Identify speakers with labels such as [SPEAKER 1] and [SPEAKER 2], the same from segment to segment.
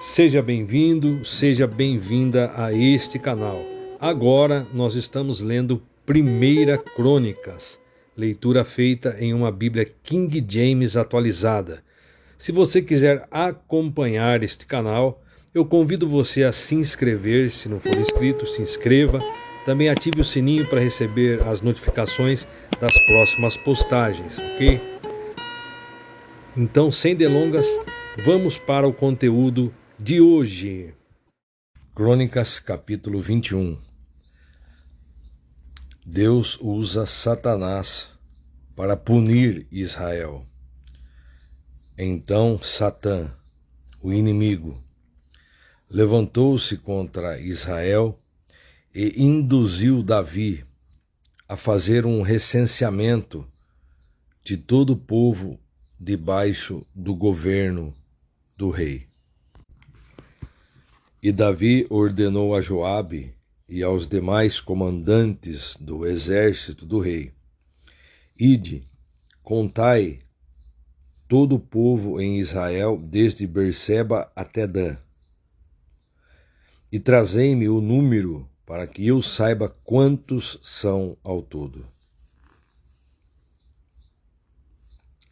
[SPEAKER 1] Seja bem-vindo, seja bem-vinda a este canal. Agora nós estamos lendo 1 Crônicas, leitura feita em uma Bíblia King James atualizada. Se você quiser acompanhar este canal, eu convido você a se inscrever. Se não for inscrito, se inscreva. Também ative o sininho para receber as notificações das próximas postagens, ok? Então, sem delongas, vamos para o conteúdo de hoje. Crônicas, capítulo 21. Deus usa Satanás para punir Israel. Então Satã, o inimigo, levantou-se contra Israel e induziu Davi a fazer um recenseamento de todo o povo debaixo do governo do rei. E Davi ordenou a Joabe e aos demais comandantes do exército do rei: Ide, contai todo o povo em Israel, desde Berseba até Dan, e trazei-me o número, para que eu saiba quantos são ao todo.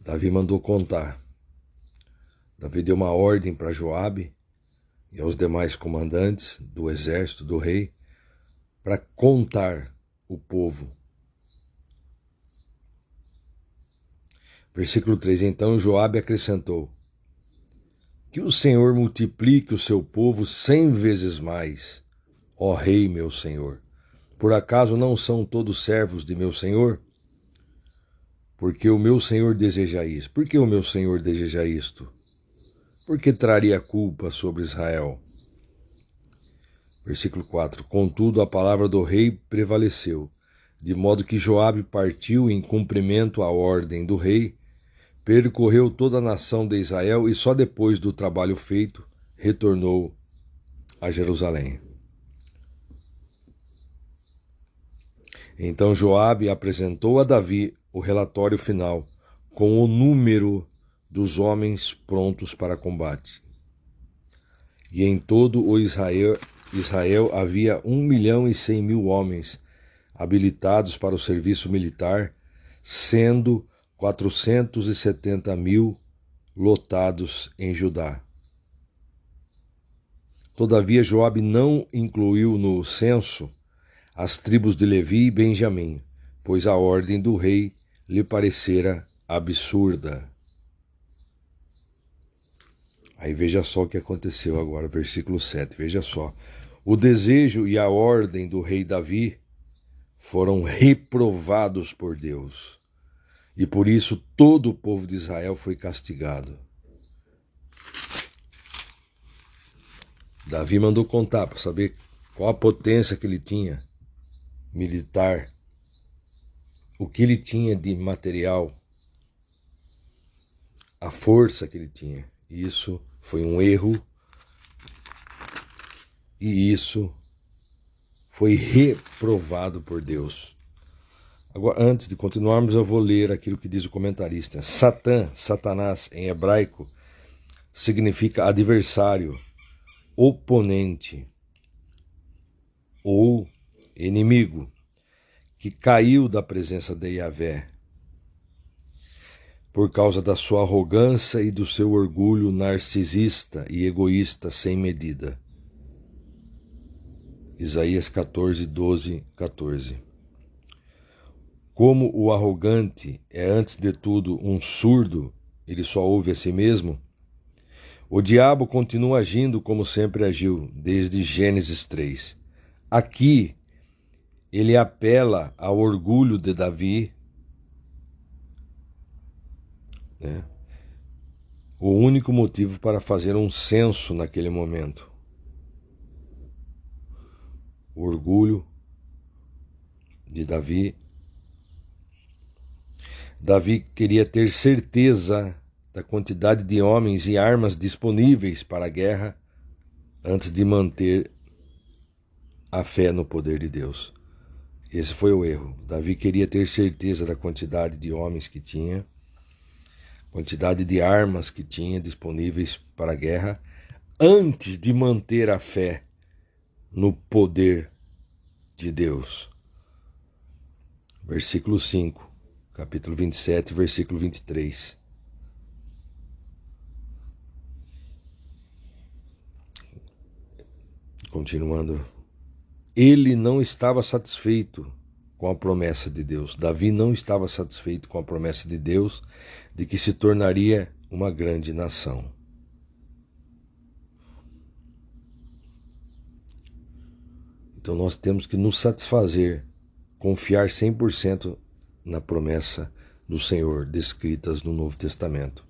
[SPEAKER 1] Davi mandou contar. Davi deu uma ordem para Joabe e aos demais comandantes do exército do rei para contar o povo. Versículo 3. Então Joabe acrescentou: Que o Senhor multiplique o seu povo 100 vezes mais, ó rei meu senhor. Por acaso não são todos servos de meu senhor? Porque o meu senhor deseja isso. Por que o meu senhor deseja isto? Porque traria culpa sobre Israel. Versículo 4. Contudo, a palavra do rei prevaleceu, de modo que Joabe partiu em cumprimento à ordem do rei, percorreu toda a nação de Israel e só depois do trabalho feito retornou a Jerusalém. Então Joabe apresentou a Davi o relatório final, com o número dos homens prontos para combate. E em todo o Israel havia 1.100.000 homens habilitados para o serviço militar, sendo 470.000 lotados em Judá. Todavia Joabe não incluiu no censo as tribos de Levi e Benjamim, pois a ordem do rei lhe parecera absurda. Aí veja só o que aconteceu agora, versículo 7, veja só. O desejo e a ordem do rei Davi foram reprovados por Deus, e por isso todo o povo de Israel foi castigado. Davi mandou contar para saber qual a potência que ele tinha militar, o que ele tinha de material, a força que ele tinha. Isso foi um erro e isso foi reprovado por Deus. Agora, antes de continuarmos, eu vou ler aquilo que diz o comentarista. Satanás, em hebraico, significa adversário, oponente ou inimigo, que caiu da presença de Yahvé por causa da sua arrogância e do seu orgulho narcisista e egoísta sem medida. Isaías 14, 12, 14. Como o arrogante é antes de tudo um surdo, ele só ouve a si mesmo, o diabo continua agindo como sempre agiu, desde Gênesis 3. Aqui, ele apela ao orgulho de Davi, né? O único motivo para fazer um censo naquele momento. O orgulho de Davi. Davi queria ter certeza da quantidade de homens e armas disponíveis para a guerra antes de manter a fé no poder de Deus. Esse foi o erro. Davi queria ter certeza da quantidade de homens que tinha, quantidade de armas que tinha disponíveis para a guerra, antes de manter a fé no poder de Deus. Versículo 5, capítulo 27, versículo 23. Continuando. Ele não estava satisfeito com a promessa de Deus. Davi não estava satisfeito com a promessa de Deus de que se tornaria uma grande nação. Então nós temos que nos satisfazer, confiar 100% na promessa do Senhor descritas no Novo Testamento,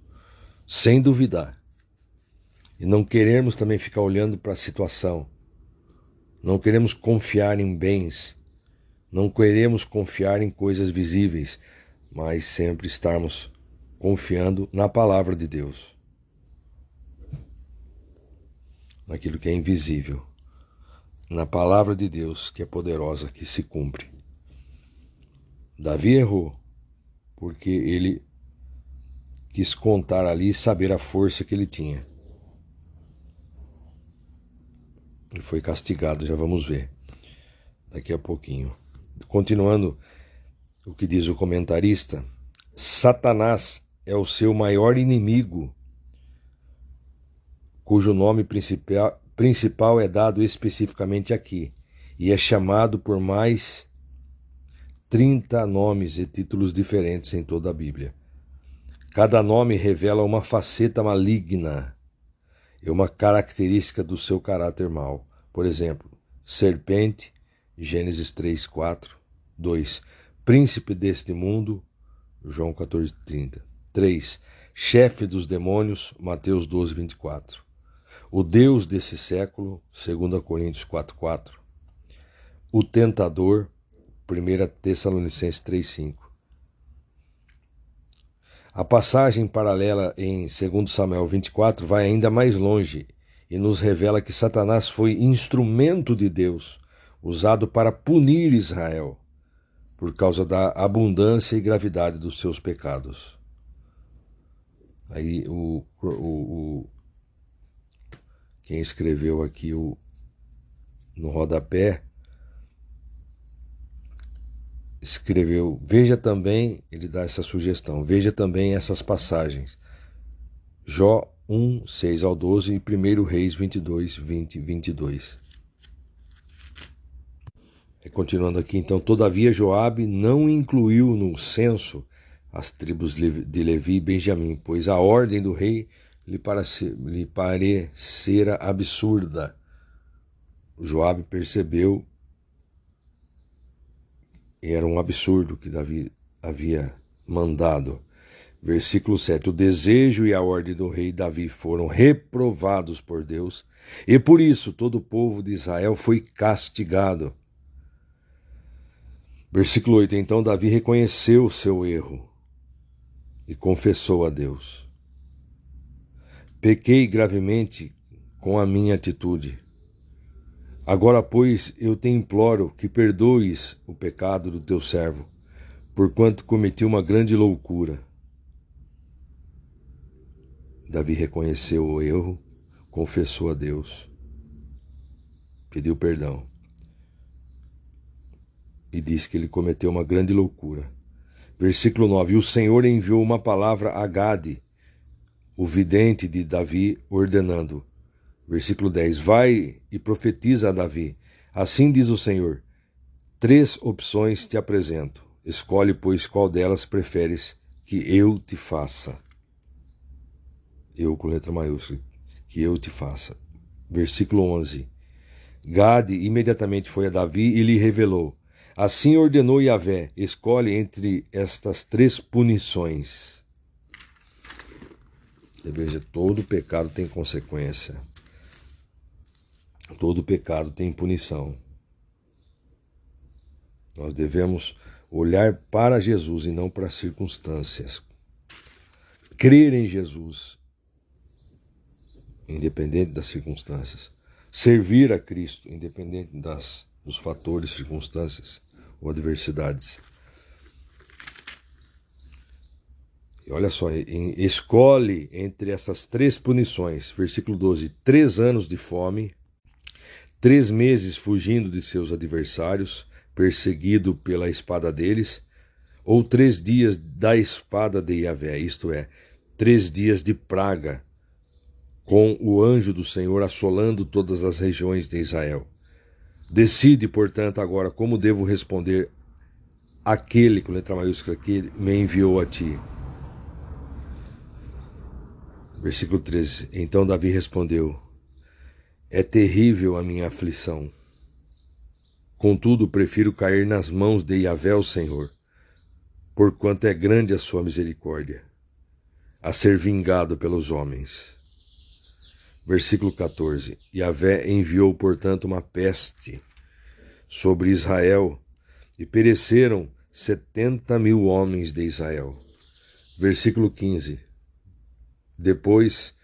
[SPEAKER 1] sem duvidar. E não queremos também ficar olhando para a situação. Não queremos confiar em bens, não queremos confiar em coisas visíveis, mas sempre estarmos confiando na palavra de Deus, naquilo que é invisível, na palavra de Deus que é poderosa, que se cumpre. Davi errou, porque ele quis contar ali e saber a força que ele tinha. E foi castigado, já vamos ver daqui a pouquinho. Continuando o que diz o comentarista, Satanás é o seu maior inimigo, cujo nome principal é dado especificamente aqui, e é chamado por mais 30 nomes e títulos diferentes em toda a Bíblia. Cada nome revela uma faceta maligna e uma característica do seu caráter mau. Por exemplo, serpente, Gênesis 3, 4. 2. Príncipe deste mundo, João 14, 30. 3. Chefe dos demônios, Mateus 12, 24. O Deus desse século, 2 Coríntios 4, 4. O tentador, 1 Tessalonicenses 3, 5. A passagem paralela em 2 Samuel 24 vai ainda mais longe e nos revela que Satanás foi instrumento de Deus, usado para punir Israel, por causa da abundância e gravidade dos seus pecados. Aí quem escreveu aqui no rodapé escreveu, veja também, ele dá essa sugestão, veja também essas passagens, Jó 1, 6 ao 12 e 1 Reis 22, 20 e 22. Continuando aqui, então, todavia Joabe não incluiu no censo as tribos de Levi e Benjamim, pois a ordem do rei lhe parecera absurda. Joabe percebeu que era um absurdo que Davi havia mandado. Versículo 7. O desejo e a ordem do rei Davi foram reprovados por Deus, e por isso todo o povo de Israel foi castigado. Versículo 8. Então Davi reconheceu o seu erro e confessou a Deus. Pequei gravemente com a minha atitude. Agora, pois, eu te imploro que perdoes o pecado do teu servo, porquanto cometi uma grande loucura. Davi reconheceu o erro, confessou a Deus, pediu perdão e disse que ele cometeu uma grande loucura. Versículo 9. E o Senhor enviou uma palavra a Gade, o vidente de Davi, ordenando. Versículo 10. Vai e profetiza a Davi. Assim diz o Senhor, 3 opções te apresento. Escolhe, pois, qual delas preferes que eu te faça. Eu com letra maiúscula. Que eu te faça. Versículo 11. Gade imediatamente foi a Davi e lhe revelou. Assim ordenou Yahvé, escolhe entre estas 3 punições. E veja, todo pecado tem consequência. Todo pecado tem punição. Nós devemos olhar para Jesus e não para as circunstâncias. Crer em Jesus, independente das circunstâncias. Servir a Cristo, independente dos fatores, circunstâncias ou adversidades. Olha só, escolhe entre essas 3 punições. Versículo 12: 3 anos de fome, 3 meses fugindo de seus adversários, perseguido pela espada deles, ou 3 dias da espada de Yahvé, isto é, 3 dias de praga, com o anjo do Senhor assolando todas as regiões de Israel. Decide, portanto, agora como devo responder àquele, com letra maiúscula, que me enviou a ti. Versículo 13. Então Davi respondeu: é terrível a minha aflição. Contudo, prefiro cair nas mãos de Yahvé, o Senhor, porquanto é grande a sua misericórdia, a ser vingado pelos homens. Versículo 14. Yahvé enviou, portanto, uma peste sobre Israel, e pereceram 70.000 homens de Israel. Versículo 15. Depois,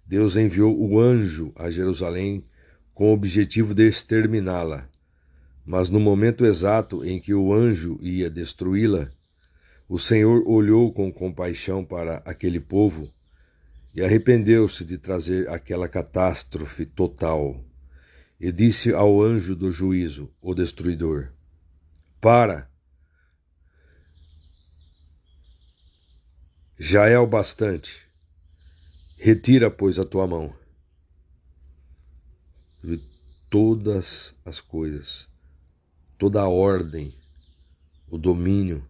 [SPEAKER 1] Deus enviou o anjo a Jerusalém com o objetivo de exterminá-la. Mas no momento exato em que o anjo ia destruí-la, o Senhor olhou com compaixão para aquele povo e arrependeu-se de trazer aquela catástrofe total. E disse ao anjo do juízo, o destruidor: para, já é o bastante. Retira, pois, a tua mão. Todas as coisas, toda a ordem, o domínio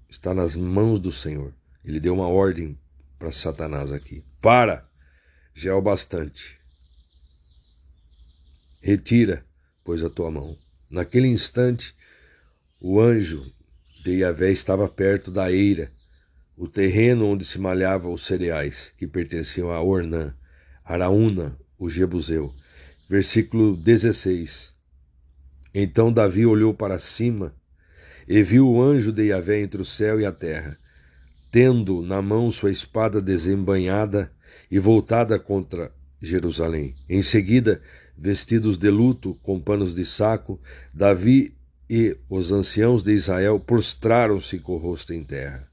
[SPEAKER 1] está nas mãos do Senhor. Ele deu uma ordem para Satanás aqui: para, já é o bastante. Retira, pois, a tua mão. Naquele instante, o anjo de Yahvé estava perto da eira, o terreno onde se malhavam os cereais, que pertenciam a Ornã, Araúna, o Jebuseu. Versículo 16. Então Davi olhou para cima e viu o anjo de Yahvé entre o céu e a terra, tendo na mão sua espada desembainhada e voltada contra Jerusalém. Em seguida, vestidos de luto, com panos de saco, Davi e os anciãos de Israel prostraram-se com o rosto em terra.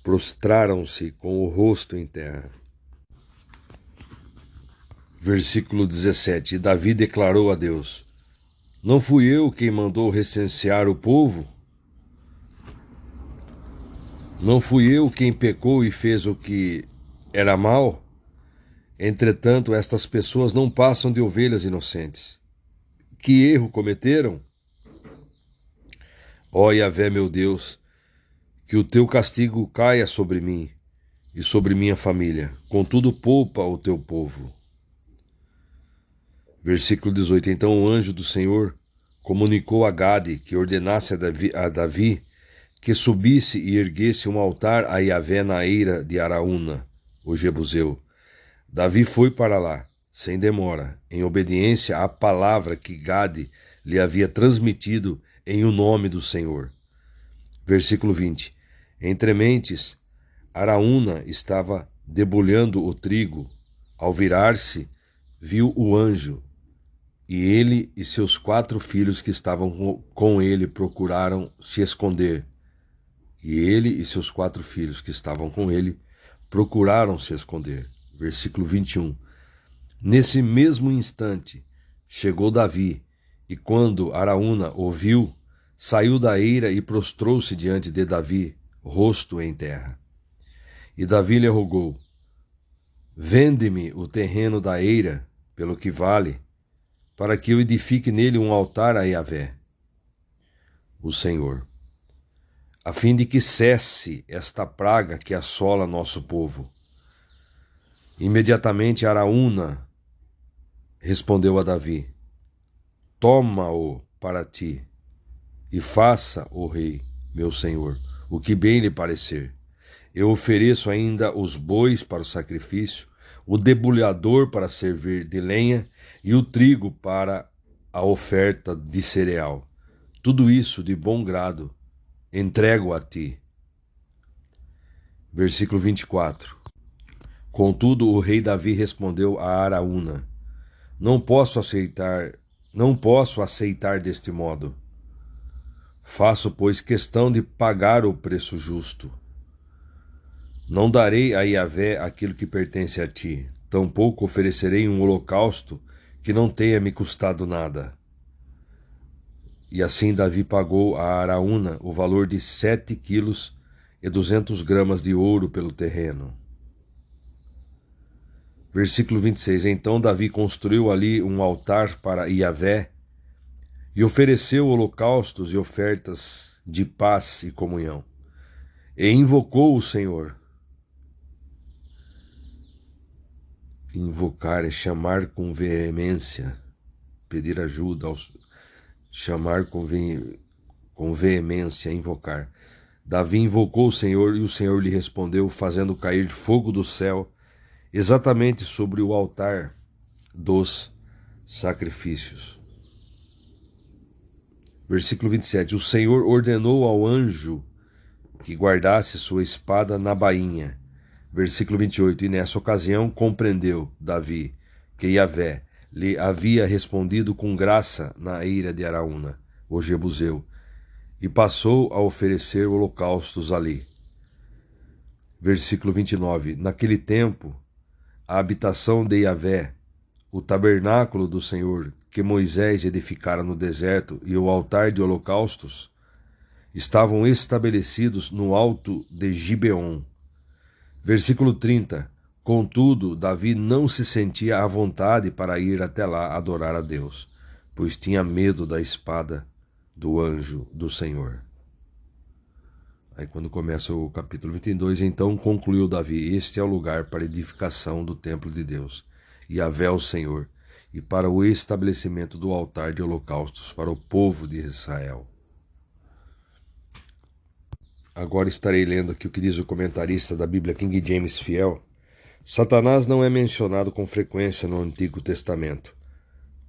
[SPEAKER 1] Prostraram-se com o rosto em terra. Versículo 17. E Davi declarou a Deus: não fui eu quem mandou recensear o povo? Não fui eu quem pecou e fez o que era mal? Entretanto, estas pessoas não passam de ovelhas inocentes. Que erro cometeram? Ó Yahvé, meu Deus, que o teu castigo caia sobre mim e sobre minha família. Contudo, poupa o teu povo. Versículo 18. Então o anjo do Senhor comunicou a Gade que ordenasse a Davi que subisse e erguesse um altar a Yahvé na eira de Araúna, o Jebuseu. Davi foi para lá, sem demora, em obediência à palavra que Gade lhe havia transmitido em o nome do Senhor. Versículo 20. Entre mentes, Araúna estava debulhando o trigo. Ao virar-se, viu o anjo, e ele e seus 4 filhos que estavam com ele procuraram se esconder. E ele e seus 4 filhos que estavam com ele procuraram se esconder. Versículo 21. Nesse mesmo instante chegou Davi, e quando Araúna ouviu, saiu da eira e prostrou-se diante de Davi, rosto em terra. E Davi lhe rogou: vende-me o terreno da eira pelo que vale, para que eu edifique nele um altar a Yahvé, o Senhor, a fim de que cesse esta praga que assola nosso povo. Imediatamente Araúna respondeu a Davi: toma-o para ti, e faça, ó rei, meu senhor, o que bem lhe parecer. Eu ofereço ainda os bois para o sacrifício, o debulhador para servir de lenha e o trigo para a oferta de cereal. Tudo isso de bom grado entrego a ti. Versículo 24. Contudo, o rei Davi respondeu a Araúna: não posso aceitar deste modo. Faço, pois, questão de pagar o preço justo. Não darei a Yahvé aquilo que pertence a ti, tampouco oferecerei um holocausto que não tenha me custado nada. E assim Davi pagou a Araúna o valor de 7 quilos e 200 gramas de ouro pelo terreno. Versículo 26. Então Davi construiu ali um altar para Yahvé e ofereceu holocaustos e ofertas de paz e comunhão. E invocou o Senhor. Invocar é chamar com veemência, pedir ajuda, chamar com veemência, invocar. Davi invocou o Senhor e o Senhor lhe respondeu, fazendo cair fogo do céu exatamente sobre o altar dos sacrifícios. Versículo 27. O Senhor ordenou ao anjo que guardasse sua espada na bainha. Versículo 28. E nessa ocasião compreendeu Davi que Yahvé lhe havia respondido com graça na eira de Araúna, o Jebuseu, e passou a oferecer holocaustos ali. Versículo 29. Naquele tempo, a habitação de Yahvé, o tabernáculo do Senhor que Moisés edificara no deserto e o altar de holocaustos estavam estabelecidos no alto de Gibeon. Versículo 30. Contudo, Davi não se sentia à vontade para ir até lá adorar a Deus, pois tinha medo da espada do anjo do Senhor. Aí quando começa o capítulo 22, então concluiu Davi, este é o lugar para edificação do templo de Deus, Yahvé o Senhor, e para o estabelecimento do altar de holocaustos para o povo de Israel. Agora estarei lendo aqui o que diz o comentarista da Bíblia King James Fiel. Satanás não é mencionado com frequência no Antigo Testamento.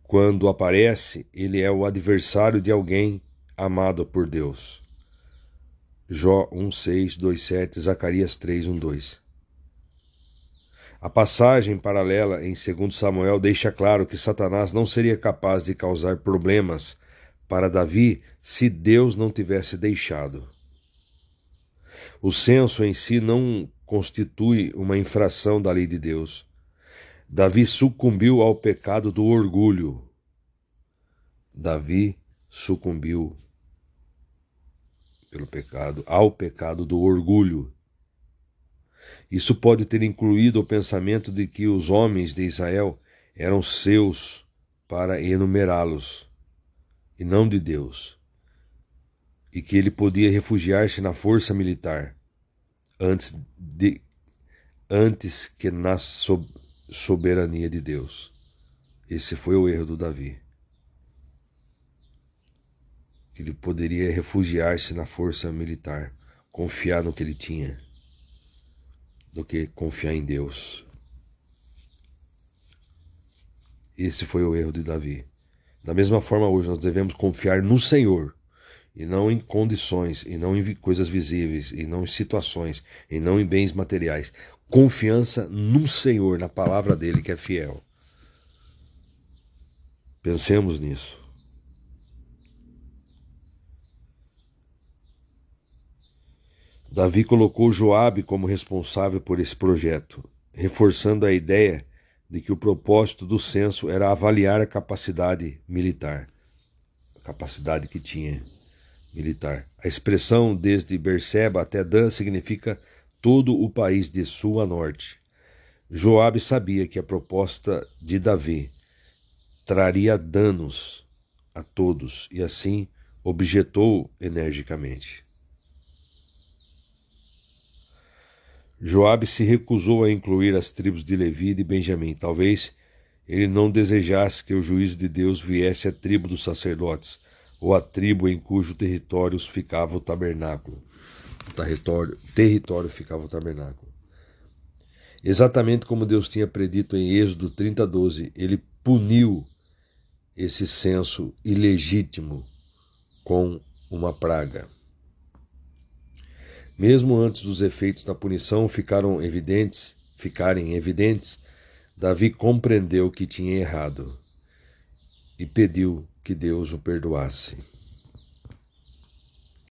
[SPEAKER 1] Quando aparece, ele é o adversário de alguém amado por Deus. Jó 1:6, 2:7, Zacarias 3:1-2. A passagem paralela em 2 Samuel deixa claro que Satanás não seria capaz de causar problemas para Davi se Deus não tivesse deixado. O censo em si não constitui uma infração da lei de Deus. Davi sucumbiu ao pecado do orgulho. Davi sucumbiu ao pecado do orgulho. Isso pode ter incluído o pensamento de que os homens de Israel eram seus para enumerá-los, e não de Deus, e que ele podia refugiar-se na força militar, antes que na soberania de Deus. Esse foi o erro do Davi. Ele poderia refugiar-se na força militar, confiar no que ele tinha, do que confiar em Deus. Esse foi o erro de Davi. Da mesma forma, hoje nós devemos confiar no Senhor, e não em condições, e não em coisas visíveis, e não em situações, e não em bens materiais. Confiança no Senhor, na palavra dele que é fiel. Pensemos nisso. Davi colocou Joabe como responsável por esse projeto, reforçando a ideia de que o propósito do censo era avaliar a capacidade militar, a capacidade que tinha militar. A expressão desde Berseba até Dan significa todo o país de sul a norte. Joabe sabia que a proposta de Davi traria danos a todos e assim objetou energicamente. Joabe se recusou a incluir as tribos de Levi e de Benjamim. Talvez ele não desejasse que o juízo de Deus viesse à tribo dos sacerdotes, ou à tribo em cujo território ficava o tabernáculo. Território ficava o tabernáculo. Exatamente como Deus tinha predito em Êxodo 30:12, ele puniu esse censo ilegítimo com uma praga. Mesmo antes dos efeitos da punição ficarem evidentes, Davi compreendeu que tinha errado e pediu que Deus o perdoasse.